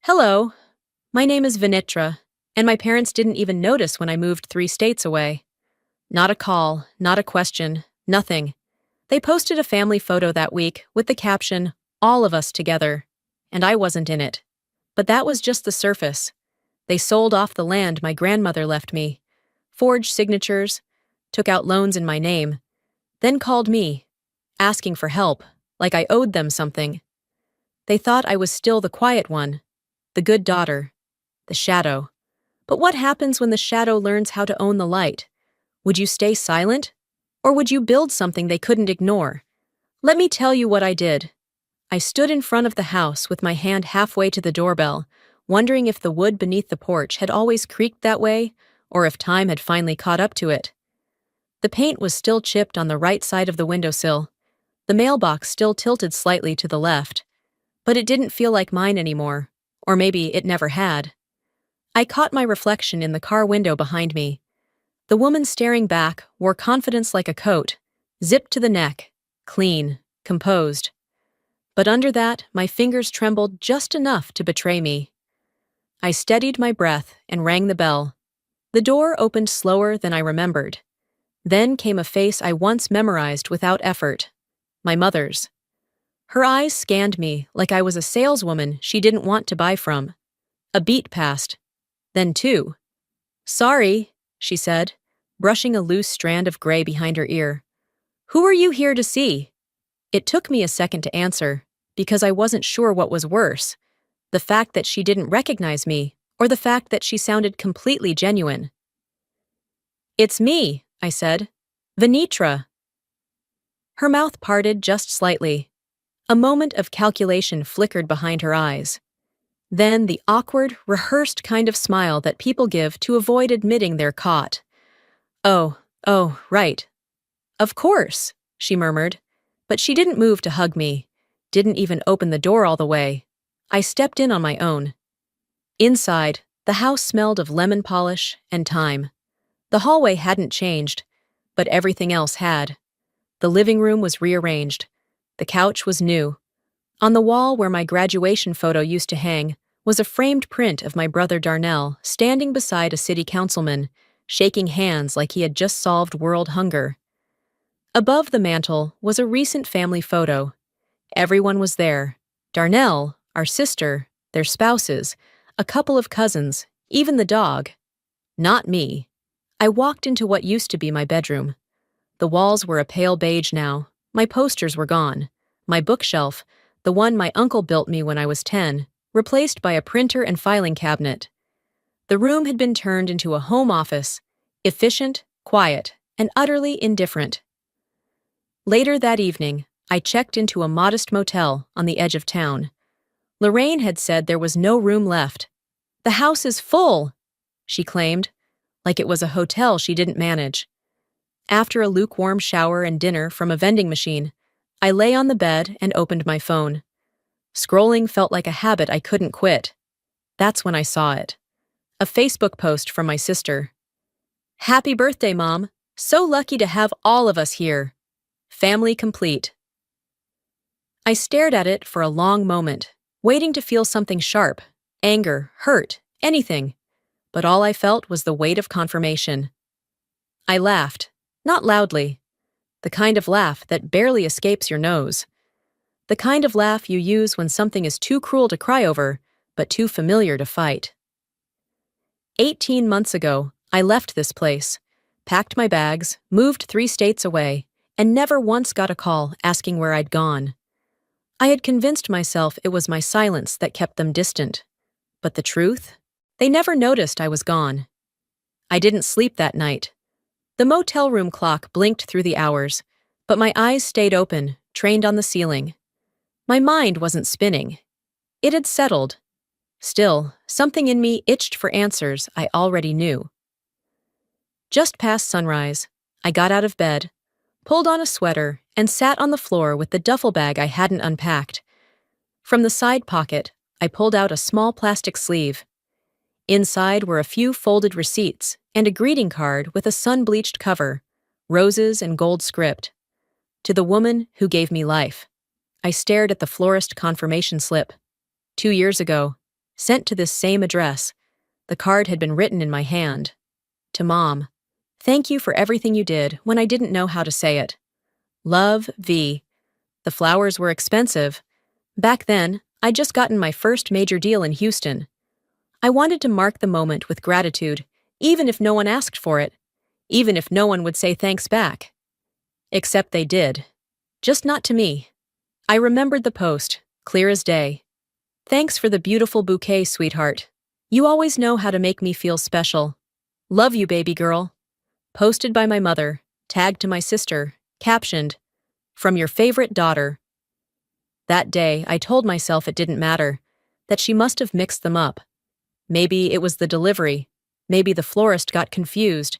Hello, my name is Vinitra, and my parents didn't even notice when I moved 3 states away. Not a call, not a question, nothing. They posted a family photo that week with the caption, "All of us together," and I wasn't in it. But that was just the surface. They sold off the land my grandmother left me, forged signatures, took out loans in my name, then called me, asking for help, like I owed them something. They thought I was still the quiet one, the good daughter, the shadow. But what happens when the shadow learns how to own the light? Would you stay silent? Or would you build something they couldn't ignore? Let me tell you what I did. I stood in front of the house with my hand halfway to the doorbell, wondering if the wood beneath the porch had always creaked that way, or if time had finally caught up to it. The paint was still chipped on the right side of the windowsill, the mailbox still tilted slightly to the left, but it didn't feel like mine anymore, or maybe it never had. I caught my reflection in the car window behind me. The woman staring back wore confidence like a coat, zipped to the neck, clean, composed. But under that, my fingers trembled just enough to betray me. I steadied my breath and rang the bell. The door opened slower than I remembered. Then came a face I once memorized without effort, my mother's. Her eyes scanned me like I was a saleswoman she didn't want to buy from. A beat passed. Then two. "Sorry," she said, brushing a loose strand of gray behind her ear. "Who are you here to see?" It took me a second to answer, because I wasn't sure what was worse, the fact that she didn't recognize me, or the fact that she sounded completely genuine. "It's me," I said. "Venitra." Her mouth parted just slightly. A moment of calculation flickered behind her eyes. Then the awkward, rehearsed kind of smile that people give to avoid admitting they're caught. Oh, right. "Of course," she murmured, but she didn't move to hug me, didn't even open the door all the way. I stepped in on my own. Inside, the house smelled of lemon polish and time. The hallway hadn't changed, but everything else had. The living room was rearranged. The couch was new. On the wall where my graduation photo used to hang was a framed print of my brother Darnell standing beside a city councilman, shaking hands like he had just solved world hunger. Above the mantel was a recent family photo. Everyone was there. Darnell, our sister, their spouses, a couple of cousins, even the dog. Not me. I walked into what used to be my bedroom. The walls were a pale beige now. My posters were gone. My bookshelf, the one my uncle built me when I was 10, replaced by a printer and filing cabinet. The room had been turned into a home office, efficient, quiet, and utterly indifferent. Later that evening, I checked into a modest motel on the edge of town. Lorraine had said there was no room left. "The house is full," she claimed, like it was a hotel she didn't manage. After a lukewarm shower and dinner from a vending machine, I lay on the bed and opened my phone. Scrolling felt like a habit I couldn't quit. That's when I saw it. A Facebook post from my sister. "Happy birthday, Mom. So lucky to have all of us here. Family complete." I stared at it for a long moment, waiting to feel something sharp, anger, hurt, anything. But all I felt was the weight of confirmation. I laughed, not loudly. The kind of laugh that barely escapes your nose. The kind of laugh you use when something is too cruel to cry over, but too familiar to fight. 18 months ago, I left this place, packed my bags, moved 3 states away, and never once got a call asking where I'd gone. I had convinced myself it was my silence that kept them distant. But the truth? They never noticed I was gone. I didn't sleep that night. The motel room clock blinked through the hours, but my eyes stayed open, trained on the ceiling. My mind wasn't spinning. It had settled. Still, something in me itched for answers I already knew. Just past sunrise, I got out of bed, pulled on a sweater, and sat on the floor with the duffel bag I hadn't unpacked. From the side pocket, I pulled out a small plastic sleeve. Inside were a few folded receipts and a greeting card with a sun-bleached cover, roses and gold script. To the woman who gave me life. I stared at the florist confirmation slip. 2 years ago. sent to this same address. The card had been written in my hand. To Mom. Thank you for everything you did when I didn't know how to say it. Love, V. The flowers were expensive. Back then, I'd just gotten my first major deal in Houston. I wanted to mark the moment with gratitude, even if no one asked for it, even if no one would say thanks back. Except they did. Just not to me. I remembered the post, clear as day. Thanks for the beautiful bouquet, sweetheart. You always know how to make me feel special. Love you, baby girl. Posted by my mother, tagged to my sister, captioned, From your favorite daughter. That day, I told myself it didn't matter, that she must have mixed them up. Maybe it was the delivery, maybe the florist got confused.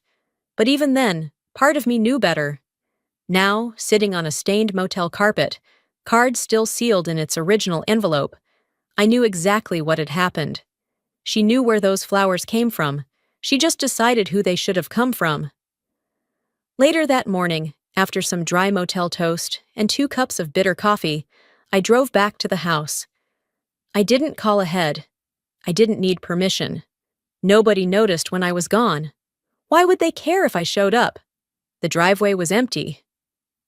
But even then, part of me knew better. Now, sitting on a stained motel carpet, card still sealed in its original envelope, I knew exactly what had happened. She knew where those flowers came from. She just decided who they should have come from. Later that morning, after some dry motel toast and 2 cups of bitter coffee, I drove back to the house. I didn't call ahead. I didn't need permission. Nobody noticed when I was gone. Why would they care if I showed up? The driveway was empty.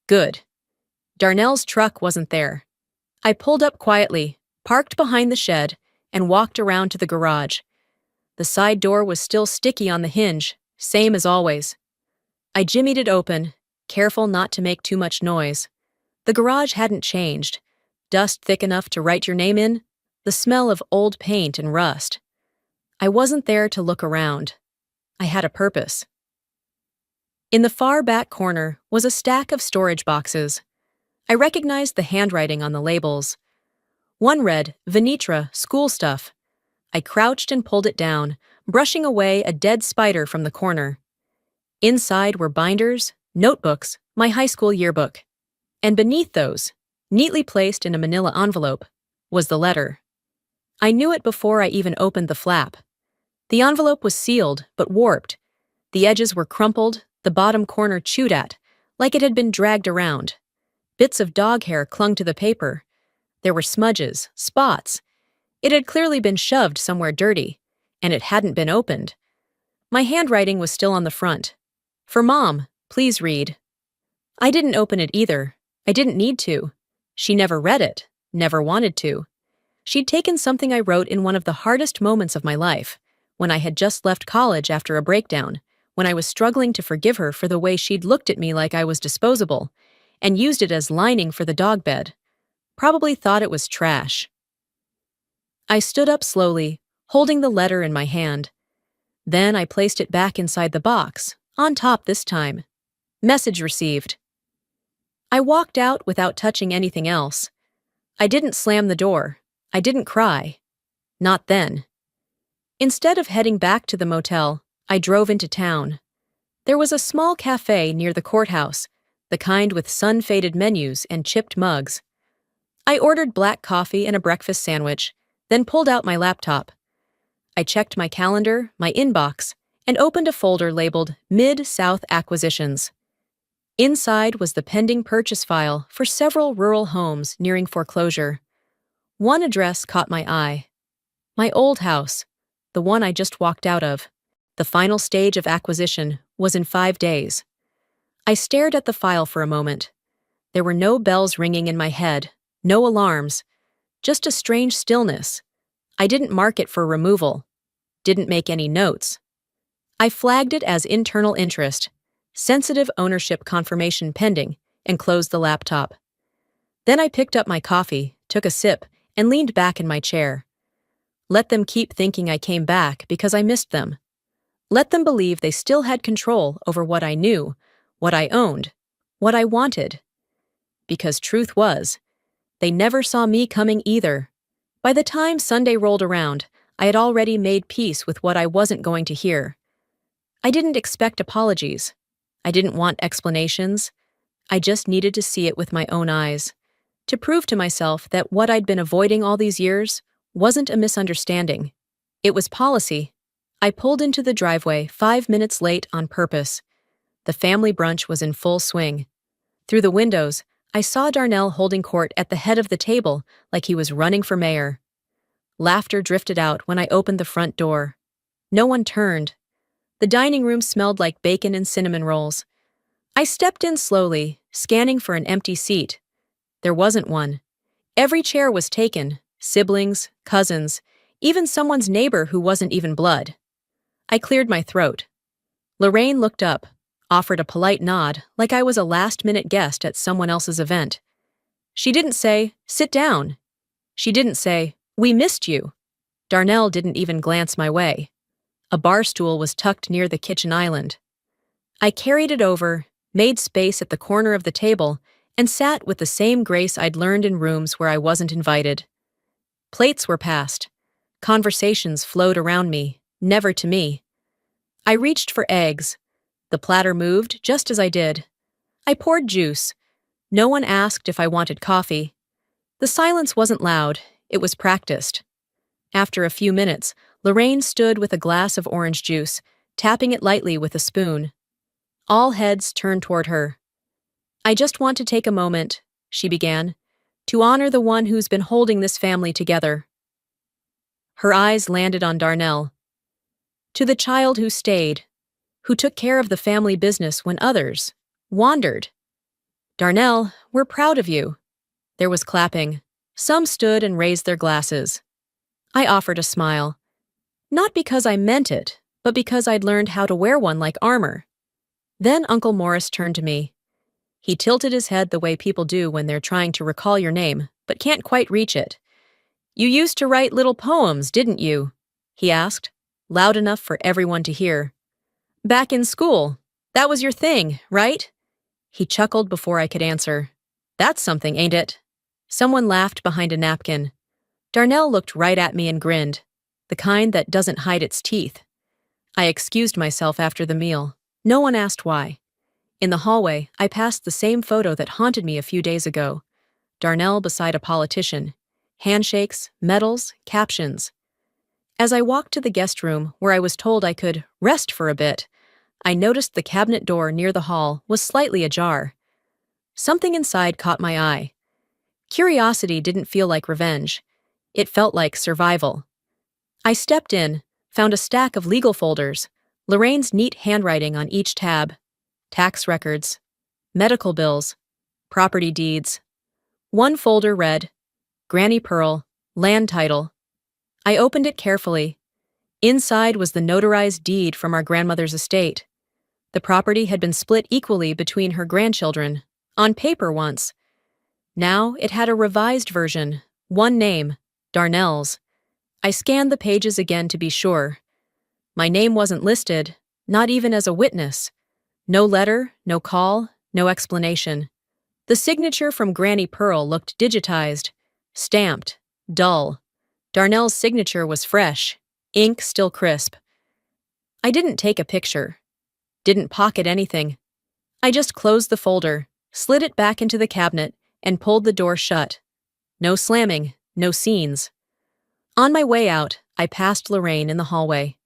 Good. Darnell's truck wasn't there. I pulled up quietly, parked behind the shed, and walked around to the garage. The side door was still sticky on the hinge, same as always. I jimmied it open, careful not to make too much noise. The garage hadn't changed. Dust thick enough to write your name in, the smell of old paint and rust. I wasn't there to look around. I had a purpose. In the far back corner was a stack of storage boxes. I recognized the handwriting on the labels. One read, Venitra, school stuff. I crouched and pulled it down, brushing away a dead spider from the corner. Inside were binders, notebooks, my high school yearbook. And beneath those, neatly placed in a manila envelope, was the letter. I knew it before I even opened the flap. The envelope was sealed, but warped. The edges were crumpled, the bottom corner chewed at, like it had been dragged around. Bits of dog hair clung to the paper. There were smudges, spots. It had clearly been shoved somewhere dirty, and it hadn't been opened. My handwriting was still on the front. For Mom, please read. I didn't open it either. I didn't need to. She never read it, never wanted to. She'd taken something I wrote in one of the hardest moments of my life, when I had just left college after a breakdown, when I was struggling to forgive her for the way she'd looked at me like I was disposable, and used it as lining for the dog bed. Probably thought it was trash. I stood up slowly, holding the letter in my hand. Then I placed it back inside the box, on top this time. Message received. I walked out without touching anything else. I didn't slam the door. I didn't cry. Not then. Instead of heading back to the motel, I drove into town. There was a small cafe near the courthouse, the kind with sun-faded menus and chipped mugs. I ordered black coffee and a breakfast sandwich, then pulled out my laptop. I checked my calendar, my inbox, and opened a folder labeled Mid-South Acquisitions. Inside was the pending purchase file for several rural homes nearing foreclosure. One address caught my eye. My old house, the one I just walked out of. The final stage of acquisition was in 5 days. I stared at the file for a moment. There were no bells ringing in my head, no alarms, just a strange stillness. I didn't mark it for removal, didn't make any notes. I flagged it as internal interest, sensitive ownership confirmation pending, and closed the laptop. Then I picked up my coffee, took a sip, and leaned back in my chair. Let them keep thinking I came back because I missed them. Let them believe they still had control over what I knew, what I owned, what I wanted. Because truth was, they never saw me coming either. By the time Sunday rolled around, I had already made peace with what I wasn't going to hear. I didn't expect apologies. I didn't want explanations. I just needed to see it with my own eyes, to prove to myself that what I'd been avoiding all these years wasn't a misunderstanding. It was policy. I pulled into the driveway 5 minutes late on purpose. The family brunch was in full swing. Through the windows, I saw Darnell holding court at the head of the table like he was running for mayor. Laughter drifted out when I opened the front door. No one turned. The dining room smelled like bacon and cinnamon rolls. I stepped in slowly, scanning for an empty seat. There wasn't one. Every chair was taken, siblings, cousins, even someone's neighbor who wasn't even blood. I cleared my throat. Lorraine looked up, offered a polite nod like I was a last-minute guest at someone else's event. She didn't say, "Sit down." She didn't say, "We missed you." Darnell didn't even glance my way. A bar stool was tucked near the kitchen island. I carried it over, made space at the corner of the table, and sat with the same grace I'd learned in rooms where I wasn't invited. Plates were passed. Conversations flowed around me, never to me. I reached for eggs. The platter moved just as I did. I poured juice. No one asked if I wanted coffee. The silence wasn't loud, it was practiced. After a few minutes, Lorraine stood with a glass of orange juice, tapping it lightly with a spoon. All heads turned toward her. "I just want to take a moment," she began, "to honor the one who's been holding this family together." Her eyes landed on Darnell. "To the child who stayed, who took care of the family business when others wandered. Darnell, we're proud of you." There was clapping. Some stood and raised their glasses. I offered a smile. Not because I meant it, but because I'd learned how to wear one like armor. Then Uncle Morris turned to me. He tilted his head the way people do when they're trying to recall your name, but can't quite reach it. "You used to write little poems, didn't you?" he asked, loud enough for everyone to hear. "Back in school. That was your thing, right?" He chuckled before I could answer. "That's something, ain't it?" Someone laughed behind a napkin. Darnell looked right at me and grinned, the kind that doesn't hide its teeth. I excused myself after the meal. No one asked why. In the hallway, I passed the same photo that haunted me a few days ago. Darnell beside a politician. Handshakes, medals, captions. As I walked to the guest room, where I was told I could rest for a bit, I noticed the cabinet door near the hall was slightly ajar. Something inside caught my eye. Curiosity didn't feel like revenge. It felt like survival. I stepped in, found a stack of legal folders, Lorraine's neat handwriting on each tab, tax records, medical bills, property deeds. One folder read, Granny Pearl, land title. I opened it carefully. Inside was the notarized deed from our grandmother's estate. The property had been split equally between her grandchildren, on paper once. Now it had a revised version, one name, Darnell's. I scanned the pages again to be sure. My name wasn't listed, not even as a witness. No letter, no call, no explanation. The signature from Granny Pearl looked digitized, stamped, dull. Darnell's signature was fresh, ink still crisp. I didn't take a picture. Didn't pocket anything. I just closed the folder, slid it back into the cabinet, and pulled the door shut. No slamming, no scenes. On my way out, I passed Lorraine in the hallway.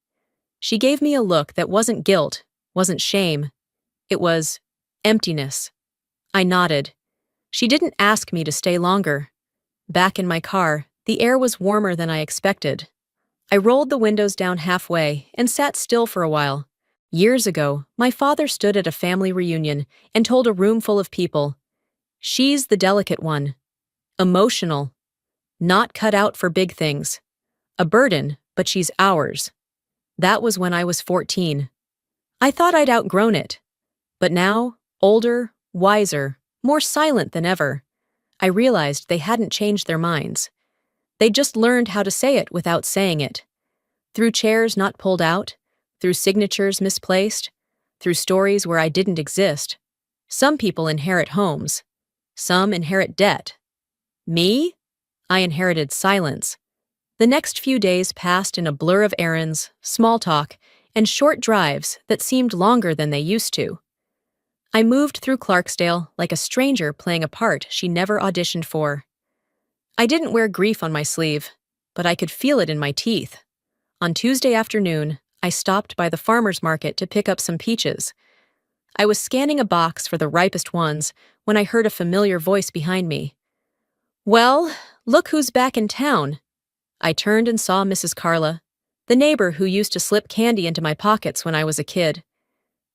She gave me a look that wasn't guilt, wasn't shame. It was emptiness. I nodded. She didn't ask me to stay longer. Back in my car, the air was warmer than I expected. I rolled the windows down halfway and sat still for a while. Years ago, my father stood at a family reunion and told a room full of people, "She's the delicate one. Emotional. Not cut out for big things. A burden, but she's ours." That was when I was 14. I thought I'd outgrown it. But now, older, wiser, more silent than ever, I realized they hadn't changed their minds. They'd just learned how to say it without saying it. Through chairs not pulled out, through signatures misplaced, through stories where I didn't exist. Some people inherit homes. Some inherit debt. Me? I inherited silence. The next few days passed in a blur of errands, small talk, and short drives that seemed longer than they used to. I moved through Clarksdale like a stranger playing a part she never auditioned for. I didn't wear grief on my sleeve, but I could feel it in my teeth. On Tuesday afternoon, I stopped by the farmer's market to pick up some peaches. I was scanning a box for the ripest ones when I heard a familiar voice behind me. "Well, look who's back in town." I turned and saw Mrs. Carla, the neighbor who used to slip candy into my pockets when I was a kid.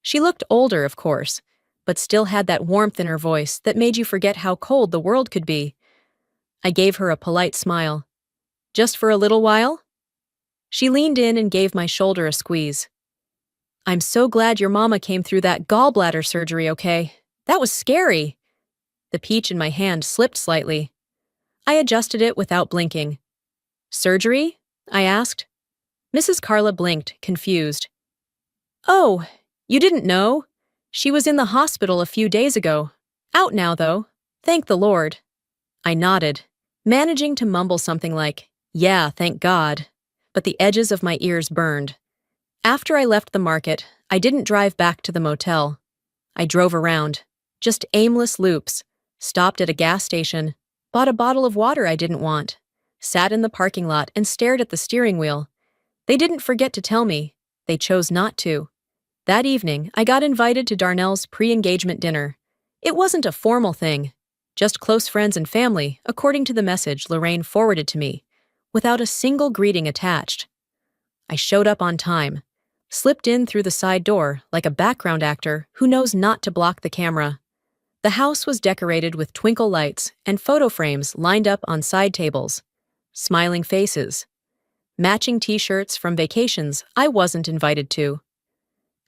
She looked older, of course, but still had that warmth in her voice that made you forget how cold the world could be. I gave her a polite smile. Just for a little while? She leaned in and gave my shoulder a squeeze. I'm so glad your mama came through that gallbladder surgery okay. That was scary. The peach in my hand slipped slightly. I adjusted it without blinking. Surgery? I asked. Mrs. Carla blinked, confused. Oh, you didn't know? She was in the hospital a few days ago. Out now, though. Thank the Lord. I nodded, managing to mumble something like, yeah, thank God. But the edges of my ears burned. After I left the market, I didn't drive back to the motel. I drove around, just aimless loops, stopped at a gas station, bought a bottle of water I didn't want, sat in the parking lot and stared at the steering wheel. They didn't forget to tell me. They chose not to. That evening, I got invited to Darnell's pre-engagement dinner. It wasn't a formal thing, just close friends and family, according to the message Lorraine forwarded to me, without a single greeting attached. I showed up on time, slipped in through the side door like a background actor who knows not to block the camera. The house was decorated with twinkle lights and photo frames lined up on side tables. Smiling faces. Matching t-shirts from vacations I wasn't invited to.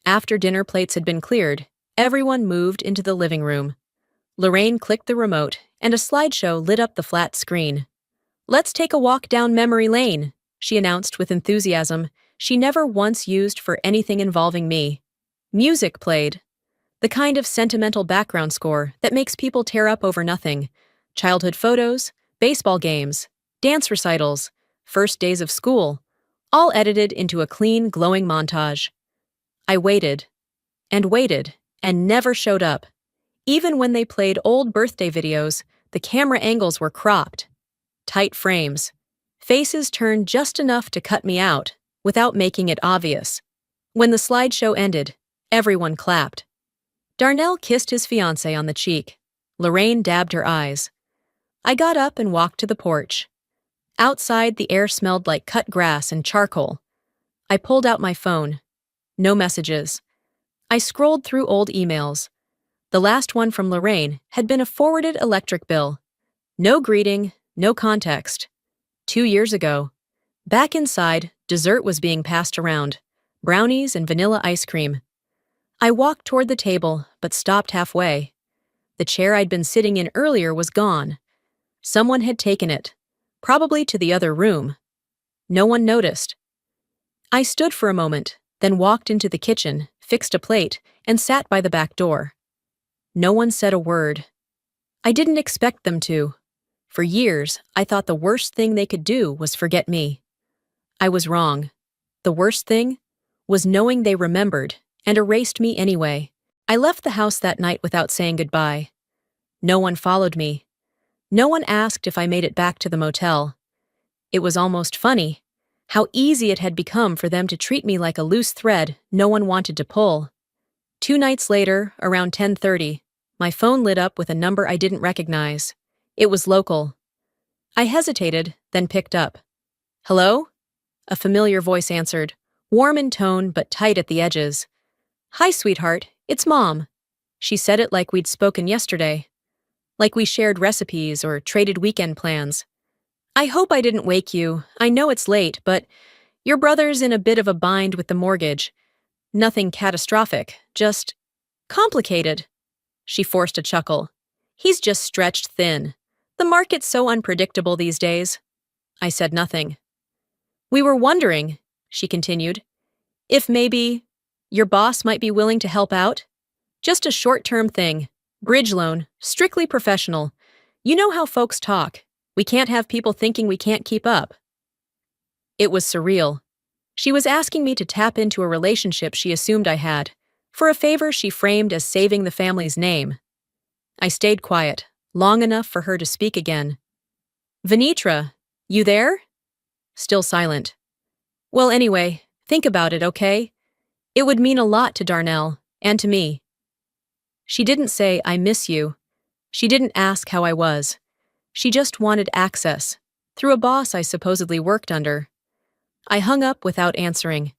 After dinner plates had been cleared, everyone moved into the living room. Lorraine clicked the remote, and a slideshow lit up the flat screen. Let's take a walk down memory lane, she announced with enthusiasm she never once used for anything involving me. Music played. The kind of sentimental background score that makes people tear up over nothing. Childhood photos, baseball games, dance recitals, first days of school, all edited into a clean, glowing montage. I waited, and never showed up. Even when they played old birthday videos, the camera angles were cropped. Tight frames. Faces turned just enough to cut me out, without making it obvious. When the slideshow ended, everyone clapped. Darnell kissed his fiancée on the cheek. Lorraine dabbed her eyes. I got up and walked to the porch. Outside, the air smelled like cut grass and charcoal. I pulled out my phone. No messages. I scrolled through old emails. The last one from Lorraine had been a forwarded electric bill. No greeting, no context. 2 years ago. Back inside, dessert was being passed around. Brownies and vanilla ice cream. I walked toward the table, but stopped halfway. The chair I'd been sitting in earlier was gone. Someone had taken it, probably to the other room. No one noticed. I stood for a moment, then walked into the kitchen, fixed a plate, and sat by the back door. No one said a word. I didn't expect them to. For years, I thought the worst thing they could do was forget me. I was wrong. The worst thing was knowing they remembered and erased me anyway. I left the house that night without saying goodbye. No one followed me. No one asked if I made it back to the motel. It was almost funny, how easy it had become for them to treat me like a loose thread no one wanted to pull. 2 nights later, around 10:30, my phone lit up with a number I didn't recognize. It was local. I hesitated, then picked up. Hello? A familiar voice answered, warm in tone but tight at the edges. Hi, sweetheart, it's Mom. She said it like we'd spoken yesterday. Like we shared recipes or traded weekend plans. I hope I didn't wake you. I know it's late, but your brother's in a bit of a bind with the mortgage. Nothing catastrophic, just complicated. She forced a chuckle. He's just stretched thin. The market's so unpredictable these days. I said nothing. We were wondering, she continued, if maybe your boss might be willing to help out. Just a short-term thing. Bridge loan, strictly professional. You know how folks talk. We can't have people thinking we can't keep up. It was surreal. She was asking me to tap into a relationship she assumed I had, for a favor she framed as saving the family's name. I stayed quiet, long enough for her to speak again. Venetra, you there? Still silent. Well, anyway, think about it, okay? It would mean a lot to Darnell, and to me. She didn't say, I miss you. She didn't ask how I was. She just wanted access. through a boss I supposedly worked under. I hung up without answering.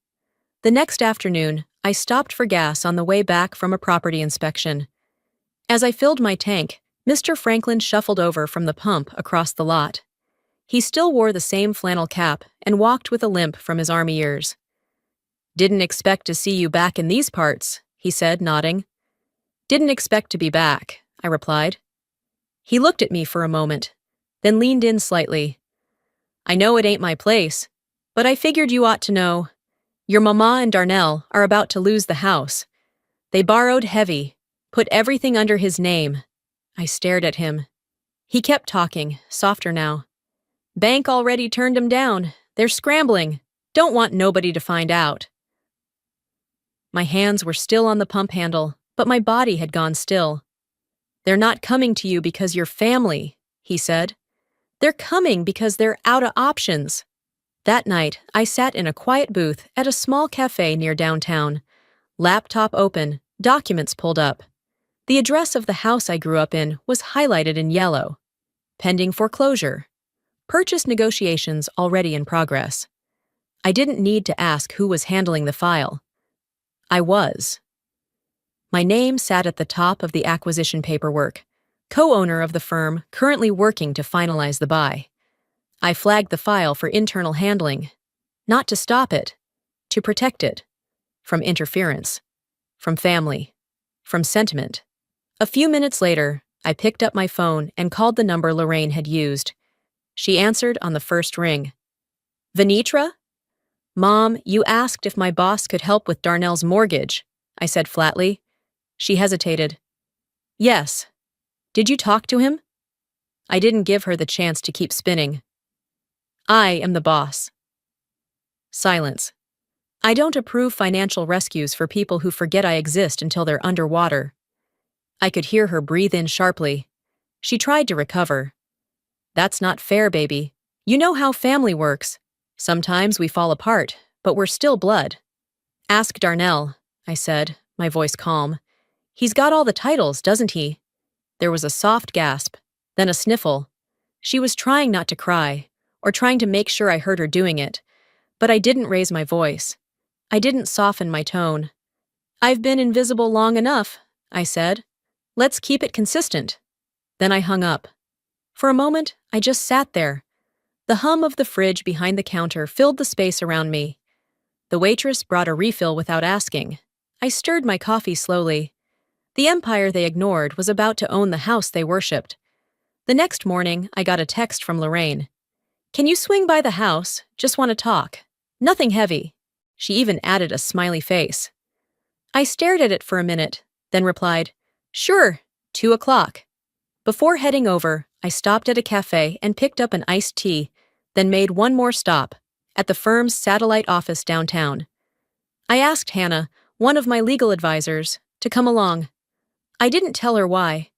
The next afternoon, I stopped for gas on the way back from a property inspection. As I filled my tank, Mr. Franklin shuffled over from the pump across the lot. He still wore the same flannel cap and walked with a limp from his army years. "Didn't expect to see you back in these parts," he said, nodding. "Didn't expect to be back," I replied. He looked at me for a moment, then leaned in slightly. "I know it ain't my place, but I figured you ought to know. Your mama and Darnell are about to lose the house. They borrowed heavy, put everything under his name." I stared at him. He kept talking, softer now. "Bank already turned 'em down. They're scrambling. Don't want nobody to find out." My hands were still on the pump handle, but my body had gone still. "They're not coming to you because you're family," he said. "They're coming because they're out of options." That night, I sat in a quiet booth at a small cafe near downtown. Laptop open, documents pulled up. The address of the house I grew up in was highlighted in yellow. Pending foreclosure. Purchase negotiations already in progress. I didn't need to ask who was handling the file. I was. My name sat at the top of the acquisition paperwork, co-owner of the firm currently working to finalize the buy. I flagged the file for internal handling, not to stop it, to protect it, from interference, from family, from sentiment. A few minutes later, I picked up my phone and called the number Lorraine had used. She answered on the first ring. "Venetra? Mom, you asked if my boss could help with Darnell's mortgage," I said flatly. She hesitated. "Yes. Did you talk to him?" I didn't give her the chance to keep spinning. "I am the boss." Silence. I don't approve financial rescues for people who forget I exist until they're underwater. I could hear her breathe in sharply. She tried to recover. "That's not fair, baby. You know how family works. Sometimes we fall apart, but we're still blood." "Ask Darnell," I said, my voice calm. "He's got all the titles, doesn't he?" There was a soft gasp, then a sniffle. She was trying not to cry, or trying to make sure I heard her doing it, but I didn't raise my voice. I didn't soften my tone. "I've been invisible long enough," I said. "Let's keep it consistent." Then I hung up. For a moment, I just sat there. The hum of the fridge behind the counter filled the space around me. The waitress brought a refill without asking. I stirred my coffee slowly. The empire they ignored was about to own the house they worshipped. The next morning, I got a text from Lorraine. "Can you swing by the house? Just want to talk. Nothing heavy." She even added a smiley face. I stared at it for a minute, then replied, "Sure, 2:00. Before heading over, I stopped at a cafe and picked up an iced tea, then made one more stop, at the firm's satellite office downtown. I asked Hannah, one of my legal advisors, to come along. I didn't tell her why,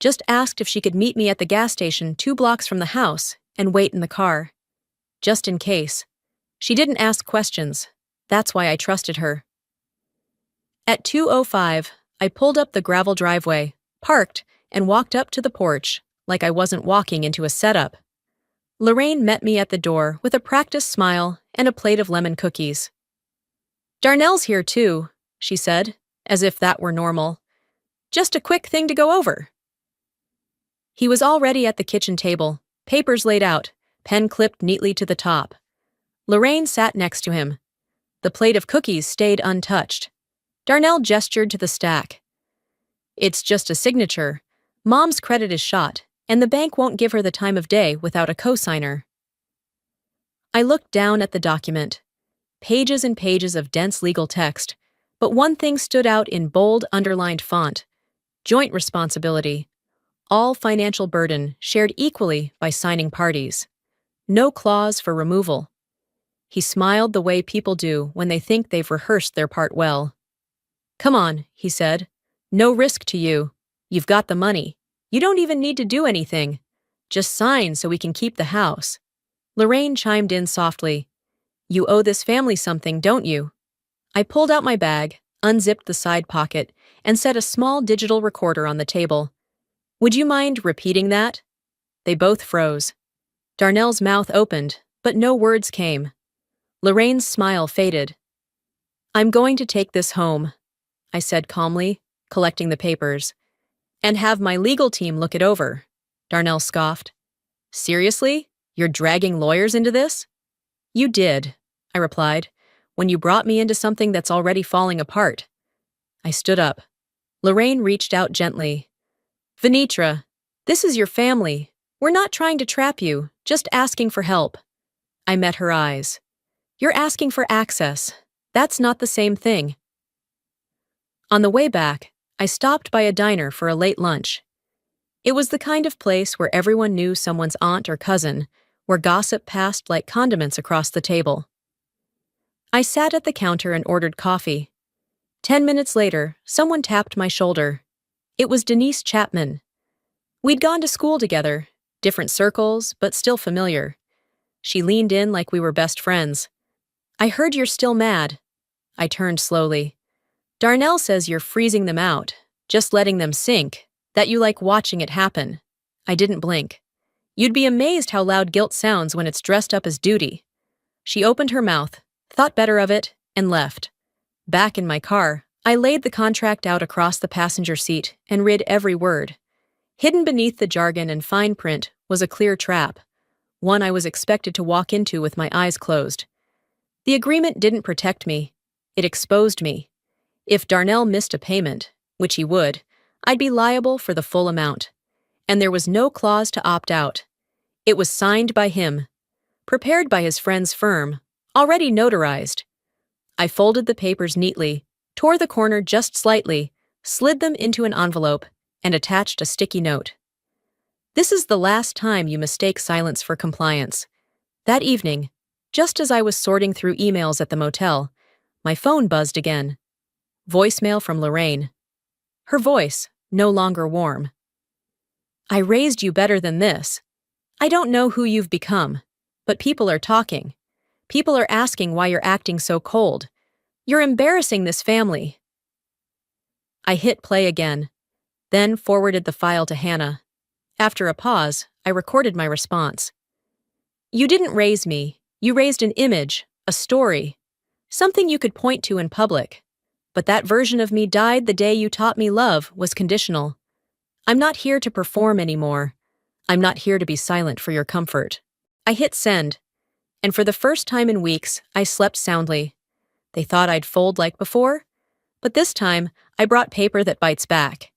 just asked if she could meet me at the gas station 2 blocks from the house and wait in the car. Just in case. She didn't ask questions. That's why I trusted her. At 2:05, I pulled up the gravel driveway, parked, and walked up to the porch, like I wasn't walking into a setup. Lorraine met me at the door with a practiced smile and a plate of lemon cookies. "Darnell's here too," she said, as if that were normal. "Just a quick thing to go over." He was already at the kitchen table, papers laid out, pen clipped neatly to the top. Lorraine sat next to him. The plate of cookies stayed untouched. Darnell gestured to the stack. "It's just a signature. Mom's credit is shot, and the bank won't give her the time of day without a cosigner." I looked down at the document. Pages and pages of dense legal text, but one thing stood out in bold, underlined font. Joint responsibility. All financial burden shared equally by signing parties. No clause for removal. He smiled the way people do when they think they've rehearsed their part well. "Come on," he said. "No risk to you. You've got the money. You don't even need to do anything. Just sign so we can keep the house." Lorraine chimed in softly. "You owe this family something, don't you?" I pulled out my bag, unzipped the side pocket, and set a small digital recorder on the table. "Would you mind repeating that?" They both froze. Darnell's mouth opened, but no words came. Lorraine's smile faded. "I'm going to take this home," I said calmly, collecting the papers. "And have my legal team look it over," Darnell scoffed. "Seriously? You're dragging lawyers into this?" "You did," I replied, "when you brought me into something that's already falling apart." I stood up. Lorraine reached out gently. "Venetra, this is your family. We're not trying to trap you, just asking for help." I met her eyes. "You're asking for access. That's not the same thing." On the way back, I stopped by a diner for a late lunch. It was the kind of place where everyone knew someone's aunt or cousin, where gossip passed like condiments across the table. I sat at the counter and ordered coffee. 10 minutes later, someone tapped my shoulder. It was Denise Chapman. We'd gone to school together, different circles, but still familiar. She leaned in like we were best friends. "I heard you're still mad." I turned slowly. "Darnell says you're freezing them out, just letting them sink, that you like watching it happen." I didn't blink. "You'd be amazed how loud guilt sounds when it's dressed up as duty." She opened her mouth, thought better of it, and left. Back in my car, I laid the contract out across the passenger seat and read every word. Hidden beneath the jargon and fine print was a clear trap, one I was expected to walk into with my eyes closed. The agreement didn't protect me. It exposed me. If Darnell missed a payment, which he would, I'd be liable for the full amount. And there was no clause to opt out. It was signed by him, prepared by his friend's firm, already notarized. I folded the papers neatly, tore the corner just slightly, slid them into an envelope, and attached a sticky note. "This is the last time you mistake silence for compliance." That evening, just as I was sorting through emails at the motel, my phone buzzed again. Voicemail from Lorraine. Her voice, no longer warm. "I raised you better than this. I don't know who you've become, but people are talking. People are asking why you're acting so cold. You're embarrassing this family." I hit play again, then forwarded the file to Hannah. After a pause, I recorded my response. "You didn't raise me. You raised an image, a story, something you could point to in public. But that version of me died the day you taught me love was conditional. I'm not here to perform anymore. I'm not here to be silent for your comfort." I hit send, and for the first time in weeks, I slept soundly. They thought I'd fold like before, but this time, I brought paper that bites back.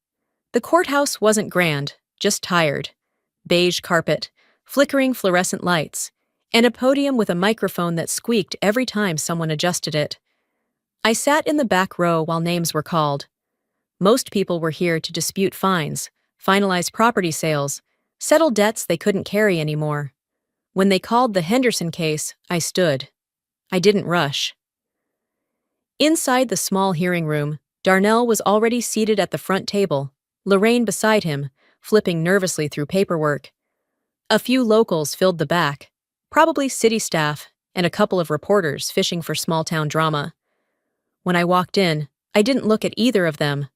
The courthouse wasn't grand, just tired. Beige carpet, flickering fluorescent lights, and a podium with a microphone that squeaked every time someone adjusted it. I sat in the back row while names were called. Most people were here to dispute fines, finalize property sales, settle debts they couldn't carry anymore. When they called the Henderson case, I stood. I didn't rush. Inside the small hearing room, Darnell was already seated at the front table, Lorraine beside him, flipping nervously through paperwork. A few locals filled the back, probably city staff and a couple of reporters fishing for small-town drama. When I walked in, I didn't look at either of them.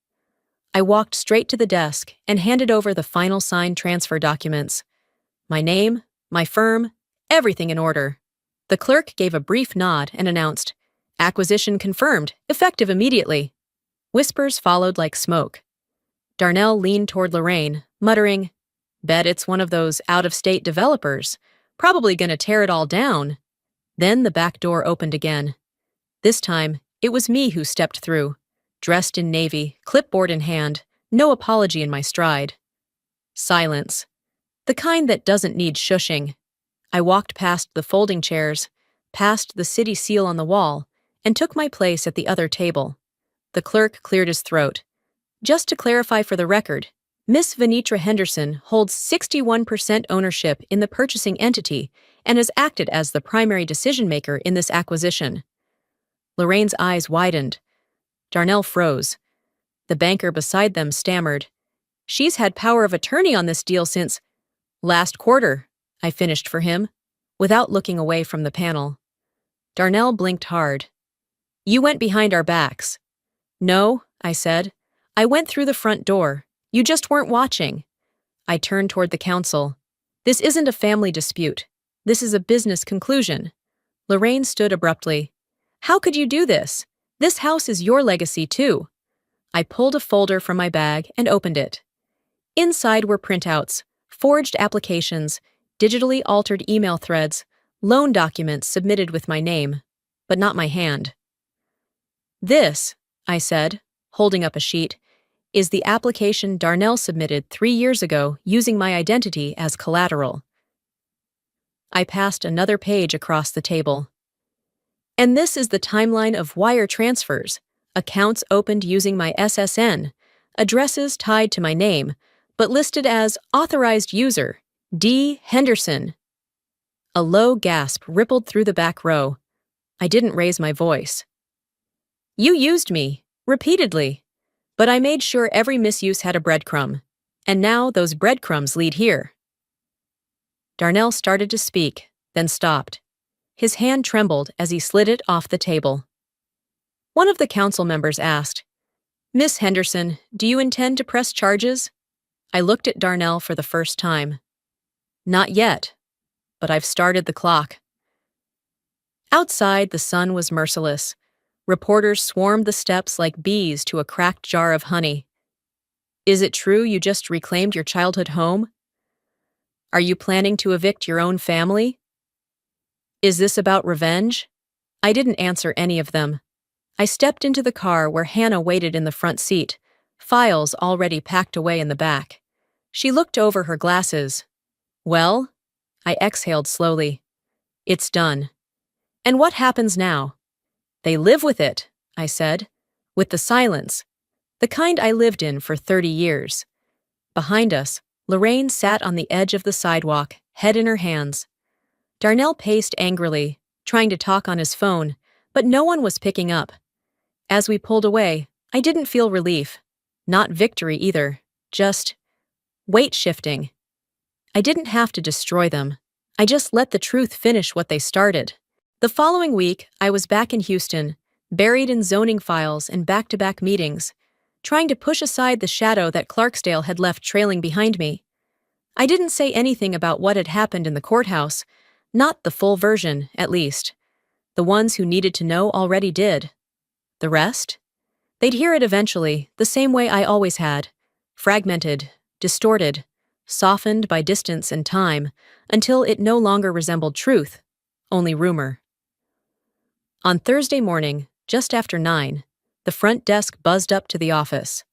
I walked straight to the desk and handed over the final signed transfer documents. My name, my firm, everything in order. The clerk gave a brief nod and announced, "Acquisition confirmed, effective immediately." Whispers followed like smoke. Darnell leaned toward Lorraine, muttering, "Bet it's one of those out-of-state developers, probably gonna tear it all down." Then the back door opened again. This time, it was me who stepped through, dressed in navy, clipboard in hand, no apology in my stride. Silence. The kind that doesn't need shushing. I walked past the folding chairs, past the city seal on the wall, and took my place at the other table. The clerk cleared his throat. "Just to clarify for the record, Miss Venetra Henderson holds 61% ownership in the purchasing entity and has acted as the primary decision-maker in this acquisition." Lorraine's eyes widened. Darnell froze. The banker beside them stammered, "She's had power of attorney on this deal since last quarter," I finished for him, without looking away from the panel. Darnell blinked hard. "You went behind our backs." "No," I said. "I went through the front door. You just weren't watching." I turned toward the counsel. "This isn't a family dispute. This is a business conclusion. Lorraine stood abruptly. How could you do this? This house is your legacy, too. I pulled a folder from my bag and opened it. Inside were printouts, forged applications, digitally altered email threads, loan documents submitted with my name, but not my hand. This, I said, holding up a sheet, is the application Darnell submitted 3 years ago using my identity as collateral. I passed another page across the table. And this is the timeline of wire transfers, accounts opened using my SSN, addresses tied to my name, but listed as authorized user, D. Henderson. A low gasp rippled through the back row. I didn't raise my voice. You used me, repeatedly, but I made sure every misuse had a breadcrumb, and now those breadcrumbs lead here. Darnell started to speak, then stopped. His hand trembled as he slid it off the table. One of the council members asked, Miss Henderson, do you intend to press charges? I looked at Darnell for the first time. Not yet, but I've started the clock. Outside, the sun was merciless. Reporters swarmed the steps like bees to a cracked jar of honey. Is it true you just reclaimed your childhood home? Are you planning to evict your own family? Is this about revenge? I didn't answer any of them. I stepped into the car where Hannah waited in the front seat, files already packed away in the back. She looked over her glasses. Well? I exhaled slowly. It's done. And what happens now? They live with it, I said, with the silence, the kind I lived in for 30 years. Behind us, Lorraine sat on the edge of the sidewalk, head in her hands. Darnell paced angrily, trying to talk on his phone, but no one was picking up. As we pulled away, I didn't feel relief. Not victory either, just weight shifting. I didn't have to destroy them. I just let the truth finish what they started. The following week, I was back in Houston, buried in zoning files and back-to-back meetings, trying to push aside the shadow that Clarksdale had left trailing behind me. I didn't say anything about what had happened in the courthouse, not the full version, at least. The ones who needed to know already did. The rest? They'd hear it eventually, the same way I always had. Fragmented, distorted, softened by distance and time, until it no longer resembled truth, only rumor. On Thursday morning, just after 9, the front desk buzzed up to the office.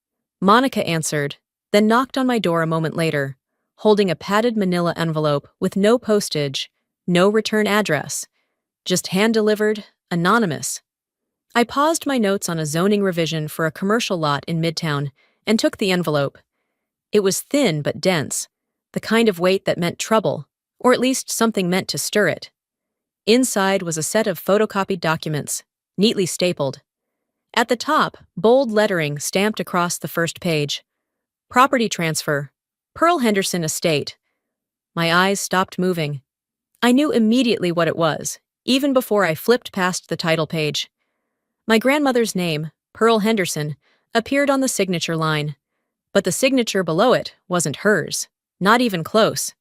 Monica answered, then knocked on my door a moment later, holding a padded manila envelope with no postage, no return address, just hand-delivered, anonymous. I paused my notes on a zoning revision for a commercial lot in Midtown and took the envelope. It was thin but dense, the kind of weight that meant trouble, or at least something meant to stir it. Inside was a set of photocopied documents, neatly stapled. At the top, bold lettering stamped across the first page. Property transfer, Pearl Henderson Estate. My eyes stopped moving. I knew immediately what it was, even before I flipped past the title page. My grandmother's name, Pearl Henderson, appeared on the signature line, but the signature below it wasn't hers, not even close.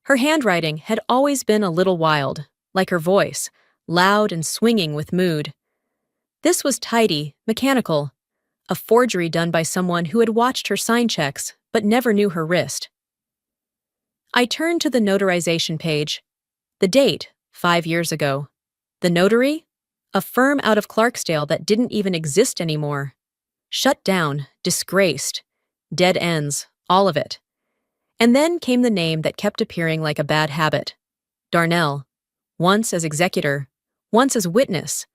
Her handwriting had always been a little wild, like her voice, loud and swinging with mood. This was tidy, mechanical, a forgery done by someone who had watched her sign checks but never knew her wrist. I turned to the notarization page. The date, 5 years ago. The notary? A firm out of Clarksdale that didn't even exist anymore. Shut down, disgraced, dead ends, all of it. And then came the name that kept appearing like a bad habit. Darnell. Once as executor, once as witness,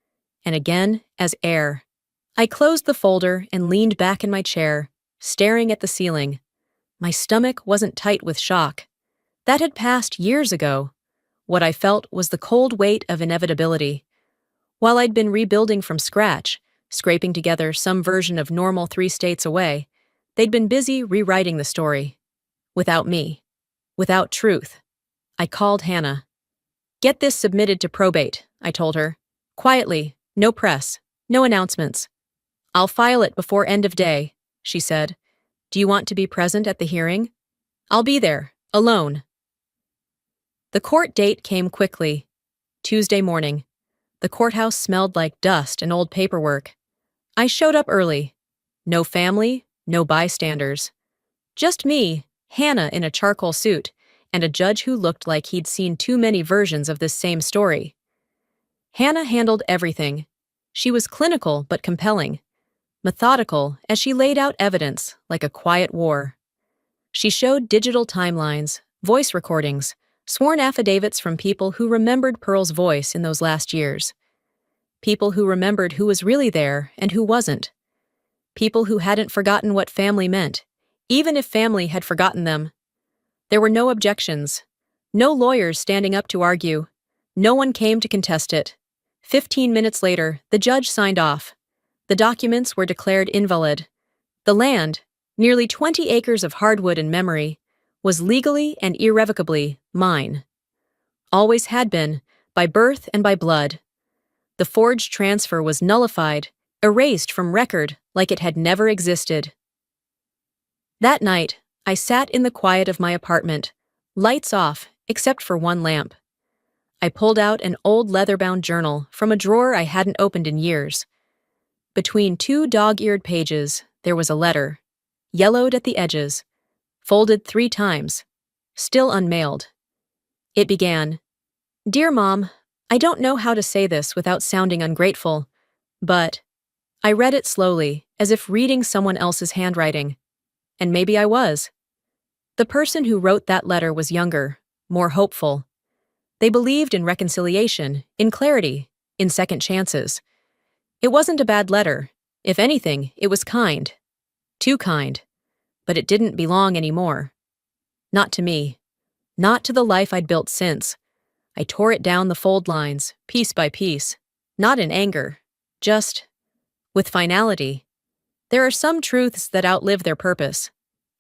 and again as heir. I closed the folder and leaned back in my chair, staring at the ceiling. My stomach wasn't tight with shock. That had passed years ago. What I felt was the cold weight of inevitability. While I'd been rebuilding from scratch, scraping together some version of normal 3 states away, they'd been busy rewriting the story. Without me. Without truth. I called Hannah. Get this submitted to probate, I told her. Quietly, no press, no announcements. I'll file it before end of day, she said. Do you want to be present at the hearing? I'll be there, alone. The court date came quickly. Tuesday morning. The courthouse smelled like dust and old paperwork. I showed up early. No family, no bystanders. Just me, Hannah in a charcoal suit, and a judge who looked like he'd seen too many versions of this same story. Hannah handled everything. She was clinical but compelling, methodical as she laid out evidence like a quiet war. She showed digital timelines, voice recordings, sworn affidavits from people who remembered Pearl's voice in those last years. People who remembered who was really there and who wasn't. People who hadn't forgotten what family meant, even if family had forgotten them. There were no objections. No lawyers standing up to argue. No one came to contest it. 15 minutes later, the judge signed off. The documents were declared invalid. The land, nearly 20 acres of hardwood and memory, was legally and irrevocably mine. Always had been, by birth and by blood. The forged transfer was nullified, erased from record like it had never existed. That night, I sat in the quiet of my apartment, lights off except for one lamp. I pulled out an old leather-bound journal from a drawer I hadn't opened in years. Between two dog-eared pages, there was a letter, yellowed at the edges, folded 3 times, still unmailed. It began, "Dear Mom, I don't know how to say this without sounding ungrateful, but..." I read it slowly, as if reading someone else's handwriting. And maybe I was. The person who wrote that letter was younger, more hopeful. They believed in reconciliation, in clarity, in second chances. It wasn't a bad letter. If anything, it was kind. Too kind. But it didn't belong anymore. Not to me. Not to the life I'd built since. I tore it down the fold lines, piece by piece. Not in anger. Just with finality. There are some truths that outlive their purpose.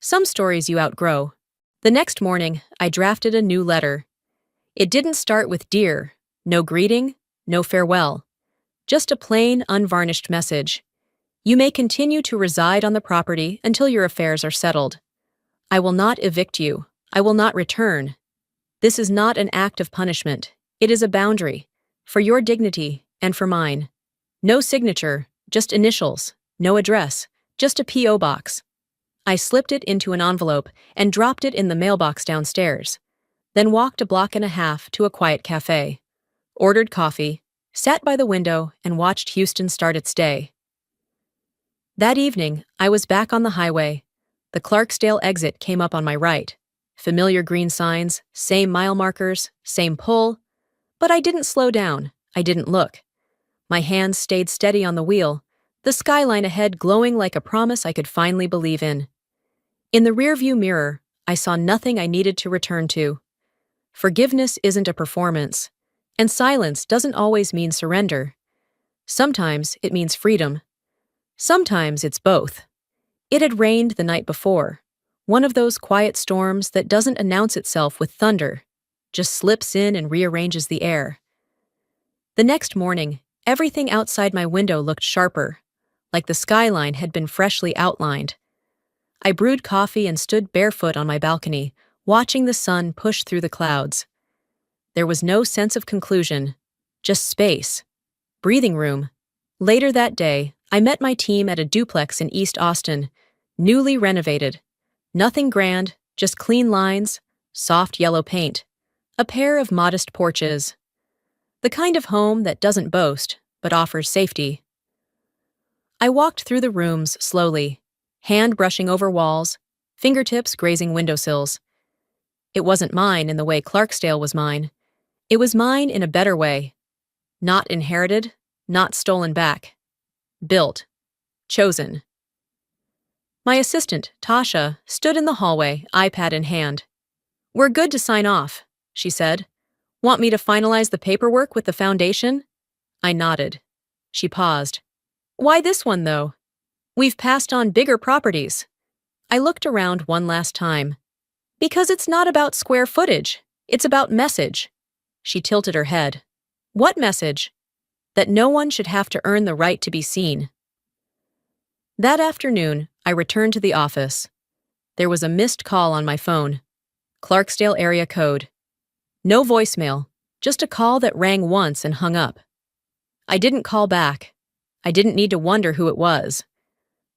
Some stories you outgrow. The next morning, I drafted a new letter. It didn't start with "Dear," no greeting, no farewell. Just a plain, unvarnished message. You may continue to reside on the property until your affairs are settled. I will not evict you. I will not return. This is not an act of punishment. It is a boundary. For your dignity and for mine. No signature, just initials. No address, just a P.O. box. I slipped it into an envelope and dropped it in the mailbox downstairs. Then walked a block and a half to a quiet cafe. Ordered coffee, sat by the window, and watched Houston start its day. That evening, I was back on the highway. The Clarksdale exit came up on my right. Familiar green signs, same mile markers, same pull. But I didn't slow down. I didn't look. My hands stayed steady on the wheel, the skyline ahead glowing like a promise I could finally believe in. In the rearview mirror, I saw nothing I needed to return to. Forgiveness isn't a performance, and silence doesn't always mean surrender. Sometimes it means freedom. Sometimes it's both. It had rained the night before, one of those quiet storms that doesn't announce itself with thunder, just slips in and rearranges the air. The next morning, everything outside my window looked sharper, like the skyline had been freshly outlined. I brewed coffee and stood barefoot on my balcony, watching the sun push through the clouds. There was no sense of conclusion, just space, breathing room. Later that day, I met my team at a duplex in East Austin, newly renovated. Nothing grand, just clean lines, soft yellow paint, a pair of modest porches. The kind of home that doesn't boast, but offers safety. I walked through the rooms slowly, hand brushing over walls, fingertips grazing windowsills. It wasn't mine in the way Clarksdale was mine. It was mine in a better way. Not inherited, not stolen back. Built. Chosen. My assistant, Tasha, stood in the hallway, iPad in hand. "We're good to sign off," she said. "Want me to finalize the paperwork with the foundation?" I nodded. She paused. "Why this one, though? We've passed on bigger properties." I looked around one last time. "Because it's not about square footage. It's about message." She tilted her head. "What message?" "That no one should have to earn the right to be seen." That afternoon, I returned to the office. There was a missed call on my phone. Clarksdale area code. No voicemail, just a call that rang once and hung up. I didn't call back. I didn't need to wonder who it was.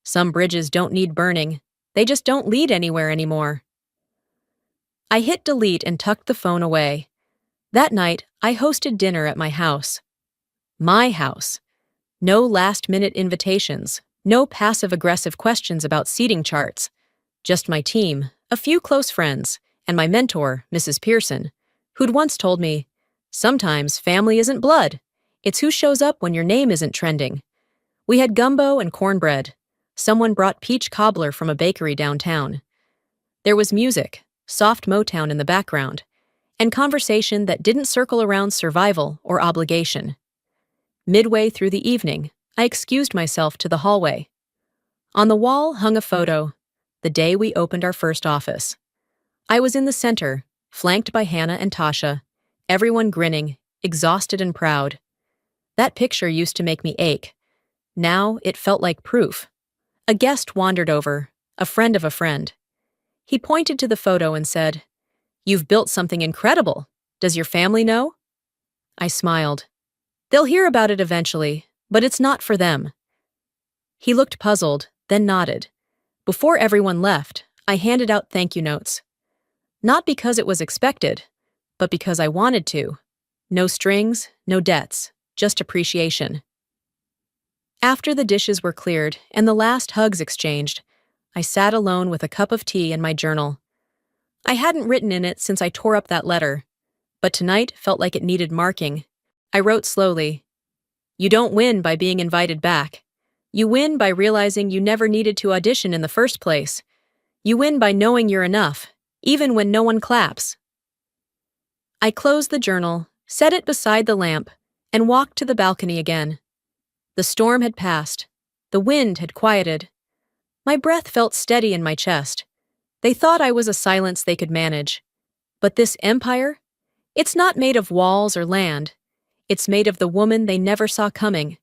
Some bridges don't need burning. They just don't lead anywhere anymore. I hit delete and tucked the phone away. That night, I hosted dinner at my house. My house. No last-minute invitations, no passive-aggressive questions about seating charts. Just my team, a few close friends, and my mentor, Mrs. Pearson, who'd once told me, "Sometimes family isn't blood. It's who shows up when your name isn't trending." We had gumbo and cornbread. Someone brought peach cobbler from a bakery downtown. There was music, soft Motown in the background, and conversation that didn't circle around survival or obligation. Midway through the evening, I excused myself to the hallway. On the wall hung a photo, the day we opened our first office. I was in the center, flanked by Hannah and Tasha, everyone grinning, exhausted and proud. That picture used to make me ache. Now it felt like proof. A guest wandered over, a friend of a friend. He pointed to the photo and said, "You've built something incredible. Does your family know?" I smiled. "They'll hear about it eventually, but it's not for them." He looked puzzled, then nodded. Before everyone left, I handed out thank you notes. Not because it was expected, but because I wanted to. No strings, no debts, just appreciation. After the dishes were cleared and the last hugs exchanged, I sat alone with a cup of tea and my journal. I hadn't written in it since I tore up that letter, but tonight felt like it needed marking. I wrote slowly, "You don't win by being invited back. You win by realizing you never needed to audition in the first place. You win by knowing you're enough, even when no one claps." I closed the journal, set it beside the lamp, and walked to the balcony again. The storm had passed. The wind had quieted. My breath felt steady in my chest. They thought I was a silence they could manage. But this empire? It's not made of walls or land. It's made of the woman they never saw coming.